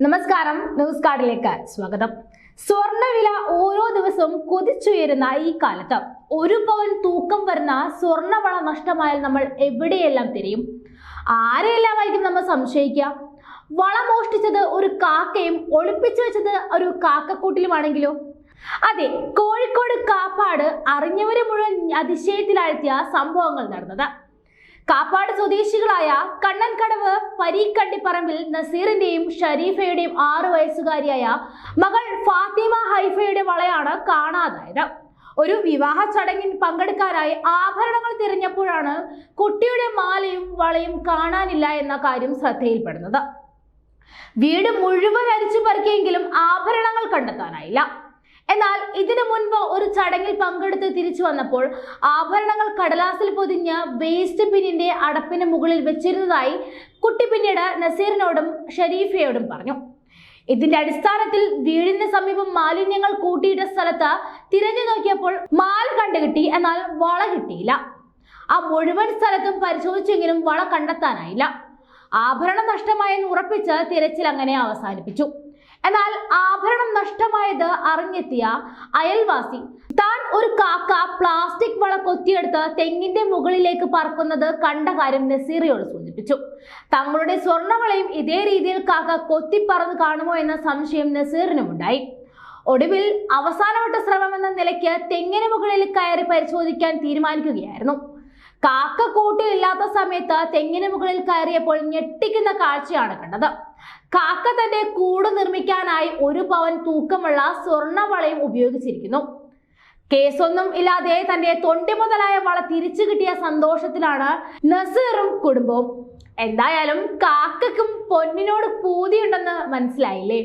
നമസ്കാരം, ന്യൂസ് കാർഡിലേക്ക് സ്വാഗതം. സ്വർണ്ണവില ഓരോ ദിവസവും കുതിച്ചുയരുന്ന ഈ കാലത്ത് ഒരു പവൻ തൂക്കം വരുന്ന സ്വർണ്ണവള നഷ്ടമായാൽ നമ്മൾ എവിടെയെല്ലാം തിരയും? ആരെയെല്ലാമായിരിക്കും നമ്മൾ സംശയിക്കുക? വള മോഷ്ടിച്ചത് ഒരു കാക്കയും ഒളിപ്പിച്ചു വെച്ചത് ഒരു കാക്കക്കൂട്ടിലുമാണെങ്കിലോ? അതെ, കോഴിക്കോട് കാപ്പാട് അറിഞ്ഞവരെ മുഴുവൻ അതിശയത്തിലാഴ്ത്തിയ സംഭവങ്ങൾ നടന്നത്. കാപ്പാട് സ്വദേശികളായ കണ്ണൻകടവ് പരീക്കണ്ടിപ്പറമ്പിൽ നസീറിന്റെയും ഷരീഫയുടെയും 6 വയസ്സുകാരിയായ മകൾ ഫാത്തിമ ഹൈഫയുടെ വളയാണ് കാണാതായത്. ഒരു വിവാഹ ചടങ്ങിൽ പങ്കെടുക്കാനായി ആഭരണങ്ങൾ തിരഞ്ഞപ്പോഴാണ് കുട്ടിയുടെ മാലയും വളയും കാണാനില്ല എന്ന കാര്യം ശ്രദ്ധയിൽപ്പെടുന്നത്. വീട് മുഴുവൻ അരിച്ചു പറിക്കെങ്കിലും ആഭരണങ്ങൾ കണ്ടെത്താനായില്ല. എന്നാൽ ഇതിനു മുൻപ് ഒരു ചടങ്ങിൽ പങ്കെടുത്ത് തിരിച്ചു വന്നപ്പോൾ ആഭരണങ്ങൾ കടലാസിൽ പൊതിഞ്ഞ് വേസ്റ്റ് ബിന്നിന്റെ അടപ്പിന് മുകളിൽ വെച്ചിരുന്നതായി കുട്ടി പിന്നീട് നസീറിനോടും ഷരീഫയോടും പറഞ്ഞു. ഇതിന്റെ അടിസ്ഥാനത്തിൽ വീടിന് സമീപം മാലിന്യങ്ങൾ കൂട്ടിയിട്ട സ്ഥലത്ത് തിരഞ്ഞു നോക്കിയപ്പോൾ മാല കണ്ടുകിട്ടി, എന്നാൽ വള കിട്ടിയില്ല. ആ മുഴുവൻ സ്ഥലത്തും പരിശോധിച്ചെങ്കിലും വള കണ്ടെത്താനായില്ല. ആഭരണം നഷ്ടമായെന്ന് ഉറപ്പിച്ച് തിരച്ചിൽ അങ്ങനെ അവസാനിപ്പിച്ചു. എന്നാൽ ആഭരണം നഷ്ടമായത് അറിഞ്ഞെത്തിയ അയൽവാസി താൻ ഒരു കാക്ക പ്ലാസ്റ്റിക് വള കൊത്തിയെടുത്ത് തെങ്ങിന്റെ മുകളിലേക്ക് പറക്കുന്നത് കണ്ട കാര്യം നസീറിയോട് സൂചിപ്പിച്ചു. തങ്ങളുടെ സ്വർണ്ണവളയും ഇതേ രീതിയിൽ കാക്ക കൊത്തിപ്പറന്ന് കാണുമോ എന്ന സംശയം നസീറിനുമുണ്ടായി. ഒടുവിൽ അവസാനവട്ട ശ്രമം എന്ന നിലയ്ക്ക് തെങ്ങിന് മുകളിൽ കയറി പരിശോധിക്കാൻ തീരുമാനിക്കുകയായിരുന്നു. കാക്ക കൂട്ടിലില്ലാത്ത സമയത്ത് തെങ്ങിന് മുകളിൽ കയറിയപ്പോൾ ഞെട്ടിക്കുന്ന കാഴ്ചയാണ് കണ്ടത്. കാക്ക തന്റെ കൂട് നിർമ്മിക്കാനായി 1 പവൻ തൂക്കമുള്ള സ്വർണ്ണവളയും ഉപയോഗിച്ചിരിക്കുന്നു. കേസൊന്നും ഇല്ലാതെ തന്റെ തൊണ്ടി മുതലായ വള തിരിച്ചു കിട്ടിയ സന്തോഷത്തിലാണ് നസീറും കുടുംബവും. എന്തായാലും കാക്കയ്ക്കും പൊന്നിനോട് പൂതിയുണ്ടെന്ന് മനസ്സിലായില്ലേ?